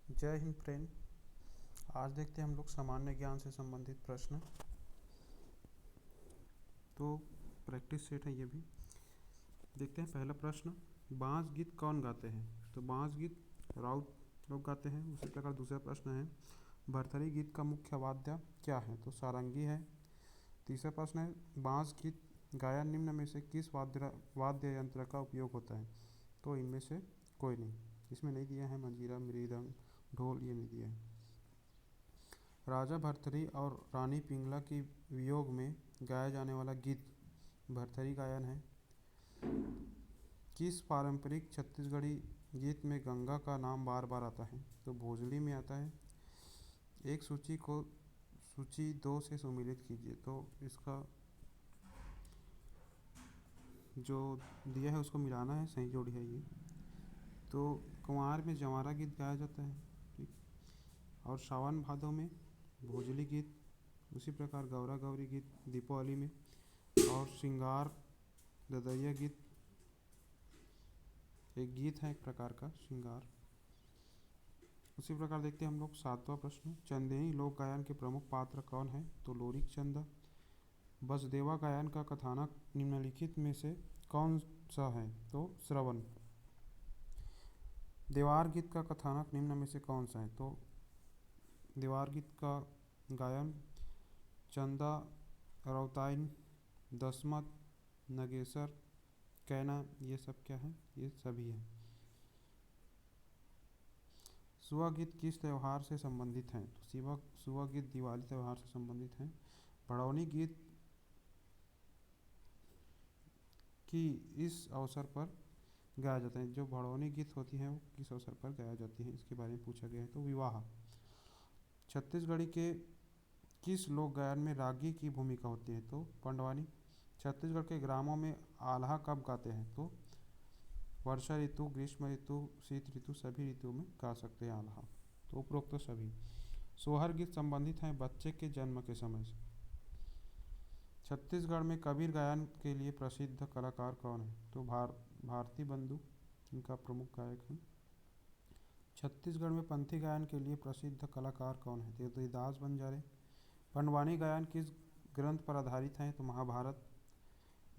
जय हिंद फ्रेंड। आज देखते हैं हम लोग सामान्य ज्ञान से संबंधित प्रश्न। तो प्रैक्टिस सेट है ये भी। देखते हैं पहला प्रश्न, बांस गीत कौन गाते हैं? तो बांस गीत राउत लोग गाते हैं। उसी प्रकार दूसरा प्रश्न है, भरथरी गीत का मुख्य वाद्य क्या है? तो सारंगी है। तीसरा प्रश्न है, बांस गीत गायन निम्न में से किस वाद्य यंत्र का उपयोग होता है? तो इनमें से कोई नहीं। इसमें नहीं दिया है मंजीरा, मृदंग, ढोल, ये नहीं दिया है। राजा भर्तृहरि और रानी पिंगला के वियोग में गाया जाने वाला गीत भर्तृहरि गायन है। किस पारंपरिक छत्तीसगढ़ी गीत में गंगा का नाम बार बार आता है? तो भोजली में आता है। एक सूची को सूची 2 से सम्मिलित कीजिए। तो इसका जो दिया है उसको मिलाना है, सही जोड़ी है ये। तो कुंवार में जंवारा गीत गाया जाता है, ठीक। और सावन भादों में भोजली गीत, उसी प्रकार गौरा गौरी गीत दीपावली में, और श्रृंगार ददैया गीत एक गीत है, एक प्रकार का श्रृंगार। उसी प्रकार देखते हैं हम लोग सातवां प्रश्न, चंदेरी लोक गायन के प्रमुख पात्र कौन है? तो लोरिक चंद। बसदेवा गायन का कथानक निम्नलिखित में से कौन सा है? तो श्रवण। देवार गीत का कथानक निम्न में से कौन सा है? तो देवार गीत का गायन चंदा, रौताइन, दसमत, नगेसर, कैना, ये सब क्या है? ये सभी है। सुआ गीत किस त्यौहार से संबंधित हैं? तो सुआ गीत दिवाली त्यौहार से संबंधित हैं। भड़ौनी गीत की इस अवसर पर गाया जाता है। जो भड़ौनी गीत होती है वो किस अवसर पर गाया जाती है, इसके बारे में पूछा गया है। तो विवाह। छत्तीसगढ़ी के किस लोक गायन में रागी की भूमिका होती है? तो पंडवानी। छत्तीसगढ़ के ग्रामों में आल्हा कब गाते हैं? तो वर्षा ऋतु, ग्रीष्म ऋतु, शीत ऋतु, सभी ऋतुओं में गा सकते हैं आल्हा। तो उपरोक्त सभी। सोहर गीत संबंधित हैं बच्चे के जन्म के समय से। छत्तीसगढ़ में कबीर गायन के लिए प्रसिद्ध कलाकार कौन है? तो भारती बंधु इनका प्रमुख गायक है। छत्तीसगढ़ में पंथी गायन के लिए प्रसिद्ध कलाकार कौन है? तो दास बंजारे। पंडवानी गायन किस ग्रंथ पर आधारित है? तो महाभारत।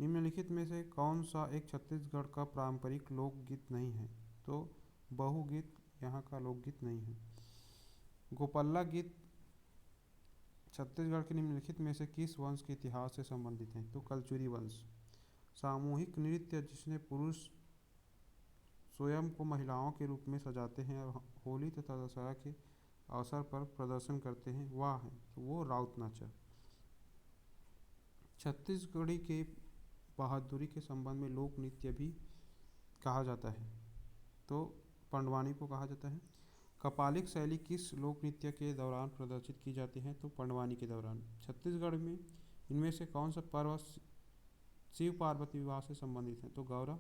निम्नलिखित में से कौन सा एक छत्तीसगढ़ का पारंपरिक लोकगीत नहीं है? तो बहुगीत यहाँ का लोकगीत नहीं है। गोपल्ला गीत छत्तीसगढ़ के निम्नलिखित में से किस वंश के इतिहास से संबंधित है? तो कलचुरी वंश। सामूहिक नृत्य जिसमें पुरुष स्वयं को महिलाओं के रूप में सजाते हैं और होली तथा दशहरा के अवसर पर प्रदर्शन करते हैं, वह है तो वो राउत नाचा। छत्तीसगढ़ी के बहादुरी के संबंध में लोक नृत्य भी कहा जाता है, तो पंडवानी को कहा जाता है। कपालिक शैली किस लोक नृत्य के दौरान प्रदर्शित की जाती है? तो पंडवानी के दौरान। छत्तीसगढ़ में इनमें से कौन सा पर्व शिव पार्वती विवाह से संबंधित है? तो गौरा।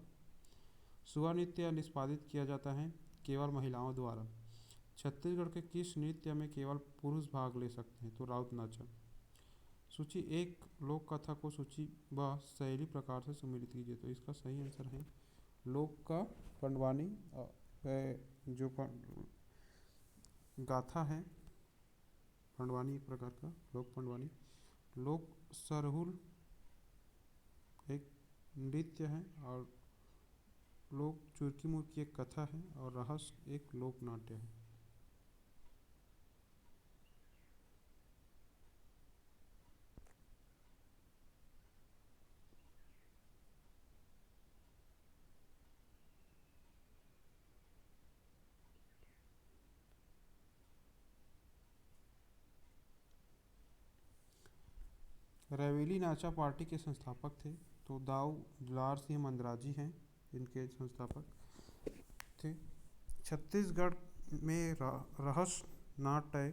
सुआ नृत्य निष्पादित किया जाता है केवल महिलाओं द्वारा। छत्तीसगढ़ के किस नृत्य में केवल पुरुष भाग ले सकते हैं? तो राउत नाचा। सूची एक लोक कथा को सूची व शैली प्रकार से सम्मिलित कीजिए। तो इसका सही आंसर है लोक का पंडवानी। जो गाथा है पंडवानी, एक प्रकार का लोक पंडवानी। लोक सरहुल एक नृत्य है, और लोक चुरकी मुर्की एक कथा है, और रहस्य एक लोक नाट्य है। रैवेली नाचा पार्टी के संस्थापक थे? तो दाऊ दुलार सिंह मंदराजी हैं इनके संस्थापक थे। छत्तीसगढ़ में रहस्य नाट्य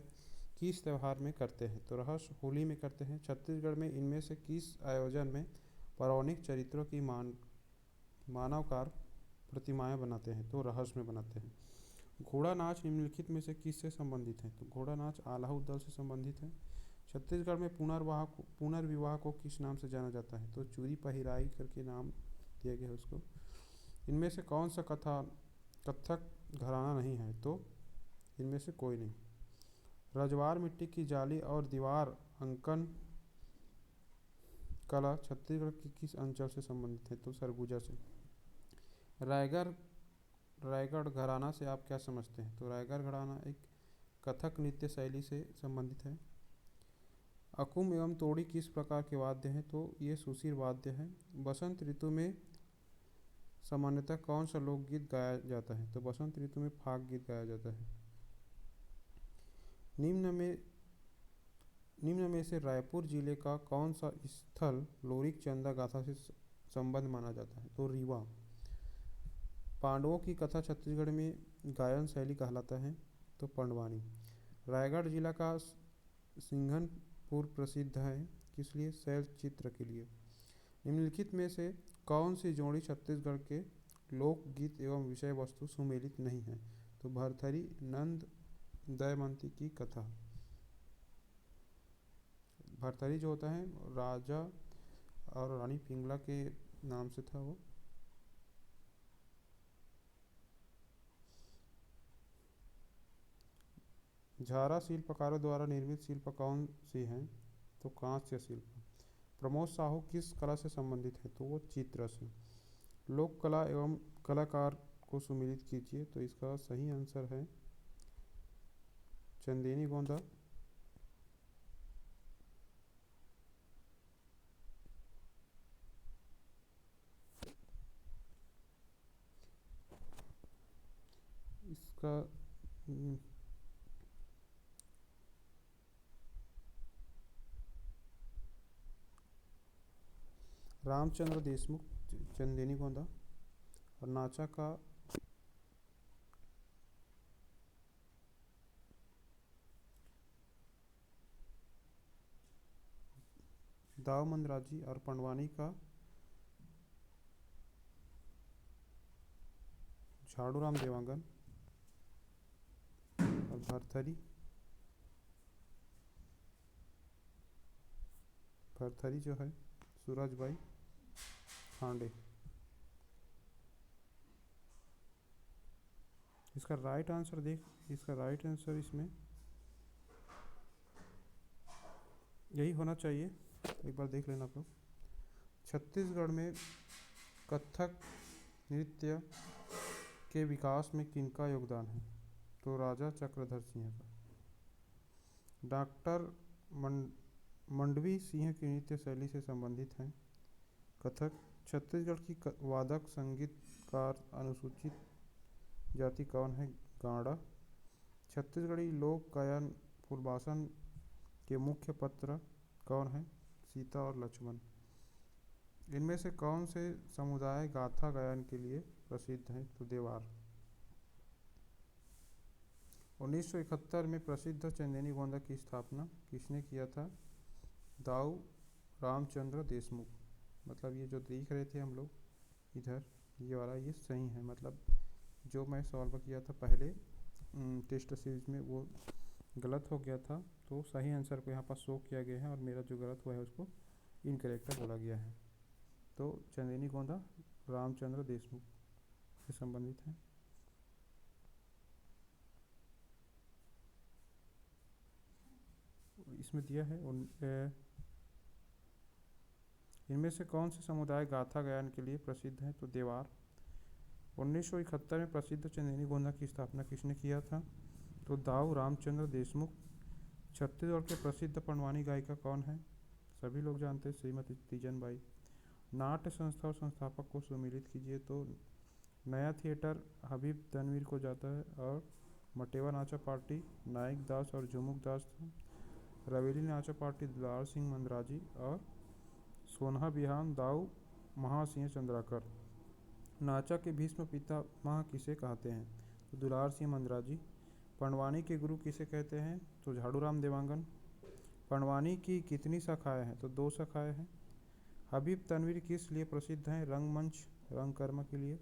किस त्यौहार में करते हैं? तो रहस्य होली में करते हैं। छत्तीसगढ़ में इनमें से किस आयोजन में पौराणिक चरित्रों की मानवकार प्रतिमाएं बनाते हैं? तो रहस्य में बनाते हैं। घोड़ा नाच निम्नलिखित में से किससे संबंधित है? तो घोड़ा नाच आल्हा दल से संबंधित है। छत्तीसगढ़ में पुनर्विवाह को किस नाम से जाना जाता है? तो चूरी पहिराई करके नाम दिया गया है उसको। इनमें से कौन सा कथक घराना नहीं है? तो इनमें से कोई नहीं। रजवार मिट्टी की जाली और दीवार अंकन कला छत्तीसगढ़ के किस अंचल से संबंधित है? तो सरगुजा से। रायगढ़ रायगढ़ घराना से आप क्या समझते हैं? तो रायगढ़ घराना एक कथक नृत्य शैली से संबंधित है। अकुम एवं तोड़ी किस प्रकार के वाद्य हैं? तो ये सुशीर वाद्य है। बसंत ऋतु में सामान्यतः कौन सा लोकगीत गाया जाता है? तो बसंत ऋतु में फाग गीत गाया जाता है। निम्न में निम्न में से रायपुर जिले का कौन सा स्थल लोरिक चंदा गाथा से संबंध माना जाता है? तो रीवा। पांडवों की कथा छत्तीसगढ़ में गायन शैली कहलाता है। तो पंडवानी। रायगढ़ जिला का सिंघनपुर प्रसिद्ध है किस लिए? शैल चित्र के लिए। निम्नलिखित में से कौन सी जोड़ी छत्तीसगढ़ के लोकगीत एवं विषय वस्तु सुमेलित नहीं है? तो भरथरी नंद दमयंती की कथा। भरथरी जो होता है राजा और रानी पिंगला के नाम से था वो। झारा शिल्पकारों द्वारा निर्मित शिल्प कौन सी हैं? तो कांस्य शिल्प। प्रमोद साहू किस कला से संबंधित है? तो वो चित्र से। लोक कला एवं कलाकार को सुमिलित कीजिए। तो इसका सही आंसर है चंदेनी गोंदा। इसका रामचंद्र देशमुख चंदेनी गोंदा। और नाचा का दाव मंदराजी और पंडवानी का झाड़ूराम देवांगन। और भरथरी जो है सूरजबाई खांडे। इसका राइट आंसर इसमें यही होना चाहिए। एक बार देख लेना आप लोग। छत्तीसगढ़ में कथक नृत्य के विकास में किनका योगदान है? तो राजा चक्रधर सिंह का। डॉक्टर मंडवी सिंह की नृत्य शैली से संबंधित है कथक। छत्तीसगढ़ की वादक संगीतकार अनुसूचित जाति कौन है? गाड़ा। छत्तीसगढ़ी लोक गायन फूलबासन के मुख्य पात्र कौन है? सीता और लक्ष्मण। इनमें से कौन से समुदाय गाथा गायन के लिए प्रसिद्ध हैं? तो देवार। 1971 में प्रसिद्ध चंदेनी गोंदा की स्थापना किसने किया था? दाऊ रामचंद्र देशमुख। मतलब ये जो देख रहे थे हम लोग इधर ये वाला ये सही है। मतलब जो मैं सॉल्व किया था पहले टेस्ट सीरीज में वो गलत हो गया था। तो सही आंसर को यहाँ पर शो किया गया है और मेरा जो गलत हुआ है उसको इनकरेक्ट बोला गया है। तो चंदेनी गोंदा रामचंद्र देशमुख से संबंधित है। इसमें दिया है इनमें से कौन से समुदाय गाथा गायन के लिए प्रसिद्ध है? तो देवार। 1971 में प्रसिद्ध चंदेनी गोंदा की स्थापना किसने किया था? तो दाऊ रामचंद्र देशमुख। छत्तीसगढ़ के प्रसिद्ध पंडवानी गायिका कौन है? सभी लोग जानते हैं श्रीमती तीजन बाई। नाट्य संस्था और संस्थापक को सुमिलित कीजिए। तो नया थिएटर हबीब तनवीर को जाता है और मटेवा नाचा पार्टी नायक दास और झुमुक दास था। रवेली नाचा पार्टी दुलार सिंह मंदराजी और सोनहा बिहान दाऊ महासिंह चंद्राकर। नाचा के भीष्म पितामह किसे कहते हैं? तो दुलार सिंह मंदराजी। पंडवानी के गुरु किसे कहते हैं? तो झाड़ूराम देवांगन। पंडवानी की कितनी शाखाएं हैं? तो 2 शाखाएं हैं। हबीब तनवीर किस लिए प्रसिद्ध हैं? रंगमंच रंगकर्म के लिए।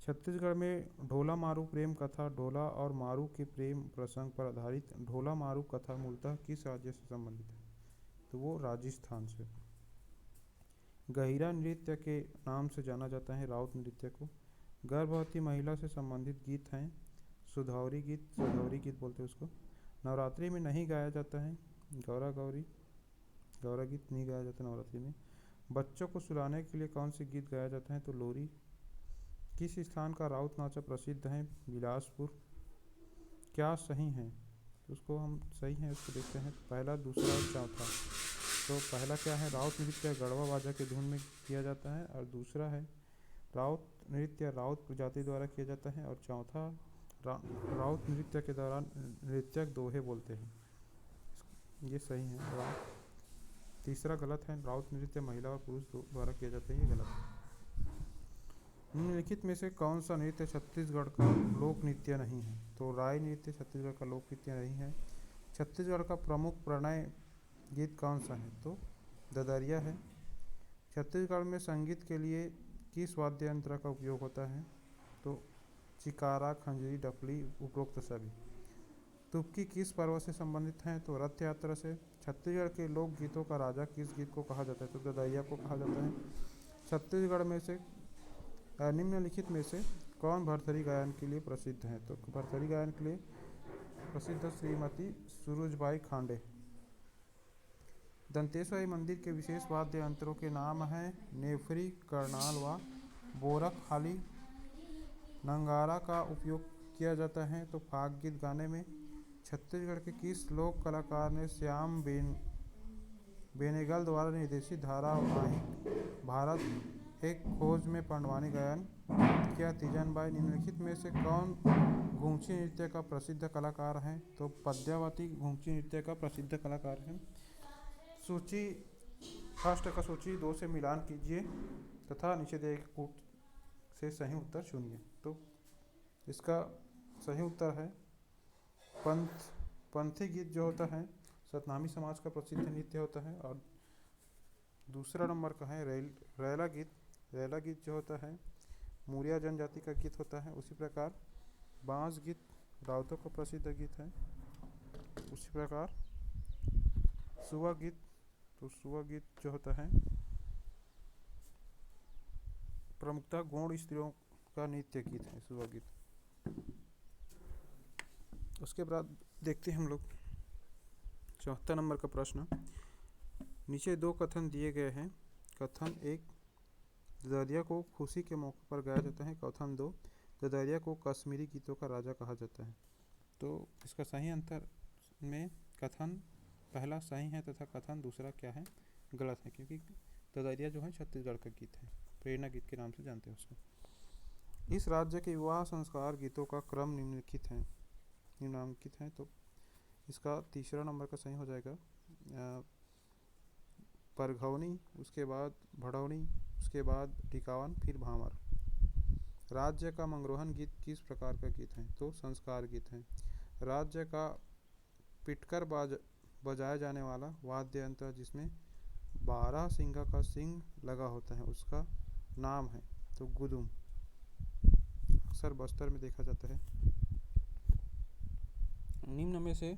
छत्तीसगढ़ में ढोला मारू प्रेम कथा ढोला और मारू के प्रेम प्रसंग पर आधारित ढोला मारू कथा मूलतः किस राज्य से संबंधित है? तो वो राजस्थान से। गहिरा नृत्य के नाम से जाना जाता है राउत नृत्य को। गर्भवती महिला से संबंधित गीत हैं सुधौरी गीत बोलते हैं उसको। नवरात्रि में नहीं गाया जाता है। गौरा गीत नहीं गाया जाता नवरात्रि में। बच्चों को सुलाने के लिए कौन से गीत गाया जाता है? तो लोरी। किस स्थान का राउत नाचा प्रसिद्ध है? बिलासपुर। क्या सही है? तो उसको हम सही है उसको देखते हैं, पहला, दूसरा और चौथा। तो पहला क्या है? राउत नृत्य गढ़वा बाजा के धुन में किया जाता है, और दूसरा है राउत नृत्य राउत प्रजाति द्वारा किया जाता है, और चौथा राउत नृत्य के दौरान नृत्यक दोहे बोलते हैं। ये सही है। तीसरा गलत है, राउत नृत्य महिला और पुरुष द्वारा किया जाता है, ये गलत है। निम्नलिखित में से कौन सा नृत्य छत्तीसगढ़ का लोक नृत्य नहीं है? तो राय नृत्य छत्तीसगढ़ का लोक नृत्य नहीं है। छत्तीसगढ़ का प्रमुख प्रणय गीत कौन सा है? तो ददरिया है। छत्तीसगढ़ में संगीत के लिए किस वाद्य यंत्र का उपयोग होता है? तो चिकारा, खंजरी, डफली, उपरोक्त सभी। तुर्की किस पर्व से संबंधित है? तो रथ यात्रा से। छत्तीसगढ़ के लोक गीतों का राजा किस गीत को कहा जाता है? तो ददरिया को कहा जाता है। छत्तीसगढ़ में से निम्नलिखित में से कौन भरथरी गायन के लिए प्रसिद्ध है? तो भरथरी गायन के लिए प्रसिद्ध श्रीमती सुरुजबाई खांडे। दंतेश्वरी मंदिर के विशेष वाद्य यंत्रों के नाम हैं नेफरी, करनाल व बोरक हाली। नंगारा का उपयोग किया जाता है तो फाग गीत गाने में। छत्तीसगढ़ के किस लोक कलाकार ने श्याम बेनेगल द्वारा निर्देशित धारावाहिक भारत एक खोज में पंडवानी गायन किया? तीजन बाई। निम्नलिखित में से कौन घुंची नृत्य का प्रसिद्ध कलाकार है? तो पद्यावती घुंची नृत्य का प्रसिद्ध कलाकार है। सूची फर्स्ट का सूची 2 से मिलान कीजिए तथा नीचे दिए गए कूट से सही उत्तर चुनिए। तो इसका सही उत्तर है पंथी गीत जो होता है सतनामी समाज का प्रसिद्ध नृत्य होता है। और दूसरा नंबर का है रैला गीत। रैला गीत जो होता है मुरिया जनजाति का गीत होता है। उसी प्रकार बांस गीत राउतों का प्रसिद्ध गीत है। उसी प्रकार सुआ गीत, तो सुआ गीत जो होता है प्रमुखतः गौड़ स्त्रियों का नृत्य गीत है सुआ गीत। उसके बाद देखते हैं हम लोग 74 नंबर का प्रश्न। नीचे 2 कथन दिए गए हैं। कथन 1, ददरिया को खुशी के मौके पर गाया जाता है। कथन 2, ददरिया को कश्मीरी गीतों का राजा कहा जाता है। तो इसका सही अंतर में कथन पहला सही है तथा कथन दूसरा क्या है? गलत है, क्योंकि ददरिया जो है छत्तीसगढ़ का गीत है, प्रेरणा गीत के नाम से जानते हैं उसको। इस राज्य के विवाह संस्कार गीतों का क्रम निम्नलिखित है। तो इसका तीसरा नंबर का सही हो जाएगा परघौनी, उसके बाद भड़ौनी, उसके बाद टिकावन, फिर भामर। राज्य का मंगरोहन गीत किस प्रकार का गीत है? तो संस्कार गीत है। राज्य का पिटकर बजाया जाने वाला वाद्य यंत्र जिसमें 12 सिंगा का सिंग लगा होता है उसका नाम है तो गुदुम। अक्सर बस्तर में देखा जाता है। निम्न में से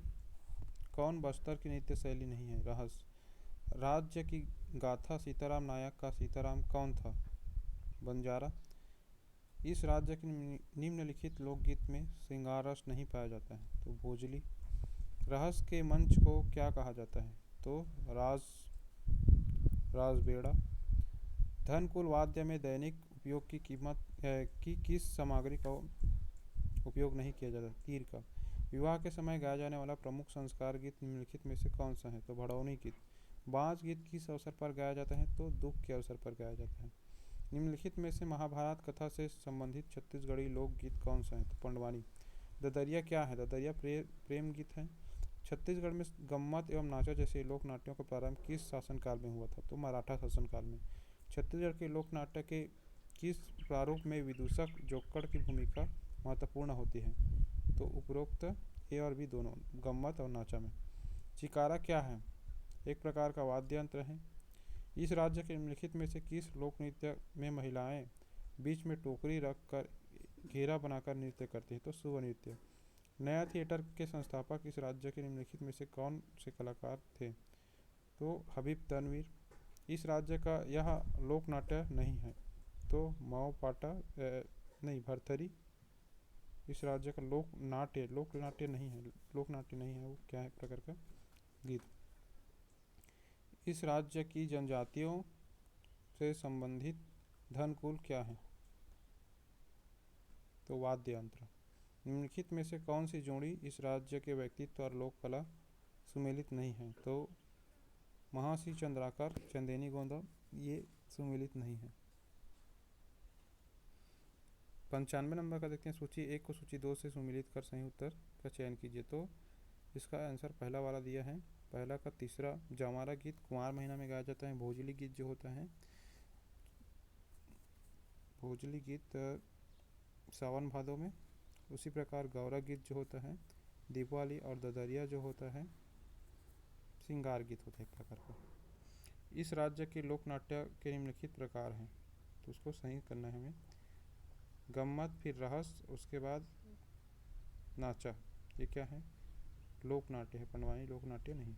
कौन बस्तर की नृत्य शैली नहीं है? रहस्य। राज्य की गाथा सीताराम नायक का सीताराम कौन था? बंजारा। इस राज्य के निम्नलिखित लोकगीत में श्रृंगार रस नहीं पाया जाता है तो भोजली। रहस्य के मंच को क्या कहा जाता है? तो राजबेड़ा। धनकुल वाद्य में दैनिक उपयोग की कीमत की किस सामग्री का उपयोग नहीं किया जाता? तीर का। विवाह के समय गाया जाने वाला प्रमुख संस्कार गीत निम्नलिखित में से कौन सा है? तो भड़ौनी गीत। बांस गीत किस अवसर पर गाया जाता है? तो दुख के अवसर पर गाया जाता है। निम्नलिखित में से महाभारत कथा से संबंधित छत्तीसगढ़ी लोकगीत कौन सा है? तो पंडवानी। ददरिया क्या है? ददरिया प्रेम गीत है। छत्तीसगढ़ में गम्मत एवं नाचा जैसे लोक नाट्यों का प्रारंभ किस शासनकाल में हुआ था? तो मराठा शासनकाल में। छत्तीसगढ़ के लोक नाट्य के किस प्रारूप में विदूषक जोक्कड़ की भूमिका महत्वपूर्ण होती है? तो उपरोक्त ए और बी दोनों, गम्मत और नाचा में। चिकारा क्या है? एक प्रकार का वाद्य यंत्र है। इस राज्य के निम्नलिखित में से किस लोक नृत्य में महिलाएं बीच में टोकरी रख कर घेरा बनाकर नृत्य करती है? तो सुआ नृत्य। नया थिएटर के संस्थापक इस राज्य के निम्नलिखित में से कौन से कलाकार थे? तो हबीब तनवीर। इस राज्य का यह लोक नाट्य नहीं है तो माओ पाटा नहीं भरथरी इस राज्य का लोक नाट्य नहीं है, लोक नाट्य नहीं है, वो क्या है प्रकार का गीत। इस राज्य की जनजातियों से संबंधित धनकुल क्या है? तो वाद्य यंत्र। निम्नलिखित में से कौन सी जोड़ी इस राज्य के व्यक्तित्व और लोक कला सुमेलित नहीं है? तो महासी चंद्राकर चंदेनी गोंदा, ये सुमेलित नहीं है। 95 नंबर का देखते हैं, सूची 1 को सूची 2 से सुमेलित कर सही उत्तर का चयन कीजिए। तो इसका आंसर पहला वाला दिया है, पहला का तीसरा। जमारा गीत कुमार महीना में गाया जाता है। भोजली गीत जो होता है, भोजली गीत सावन भादों में। उसी प्रकार गौरा गीत जो होता है दीपावली, और ददरिया जो होता है श्रृंगार गीत होता है एक प्रकार का। इस राज्य के लोक नाट्य के निम्नलिखित प्रकार हैं, तो उसको सही करना है हमें। गम्मत, फिर रहस, उसके बाद नाचा, ये क्या है? लोक नाट्य है, पंडवानी लोक नाट्य नहीं।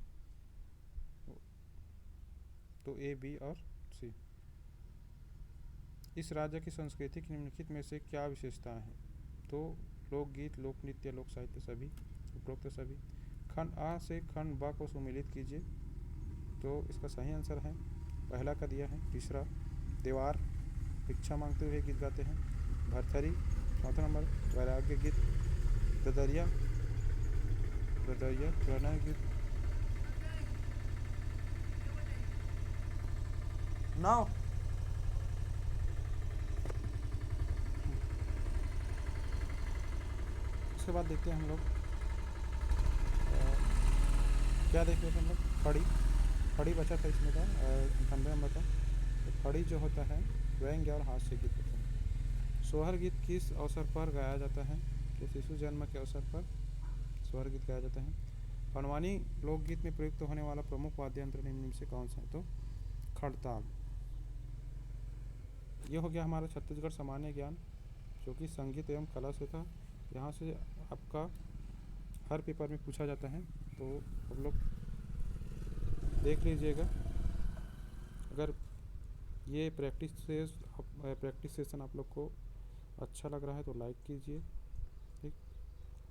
तो ए, बी और सी। इस राज्य की संस्कृति की निम्नलिखित में से क्या विशेषताएं हैं? तो लोकगीत, लोक नृत्य, लोक साहित्य सभी, उपरोक्त सभी। खंड आ से खंड ब को सुमेलित कीजिए। तो इसका सही आंसर है पहला का दिया है। तीसरा देवार, भिक्षा मांगते हुए गीत गाते हैं। भरथरी, चौथा नंबर वैराग्य गीत। ददरिया, प्रणय गीत। नाउ उसके बाद देखते हैं हम लोग क्या देख रहे थे हम लोग, फड़ी। फड़ी बचा था इसमें का 98 नंबर का। तो फड़ी जो होता है व्यंग्य और हास्य गीत होता है। सोहर गीत किस अवसर पर गाया जाता है? तो शिशु जन्म के अवसर पर सोहर गीत गाया जाता है। पंडवानी लोकगीत में प्रयुक्त होने वाला प्रमुख वाद्य यंत्र निम्न में से कौन सा है? तो खड़ताल। ये हो गया हमारा छत्तीसगढ़ सामान्य ज्ञान, जो कि संगीत एवं कला से था। यहाँ से आपका हर पेपर में पूछा जाता है, तो आप लोग देख लीजिएगा। अगर ये प्रैक्टिस सेशन आप लोग को अच्छा लग रहा है तो लाइक कीजिए, ठीक,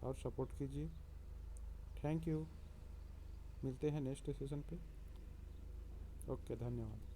और सपोर्ट कीजिए। Thank you. मिलते हैं नेक्स्ट सेशन पे। ओके, धन्यवाद।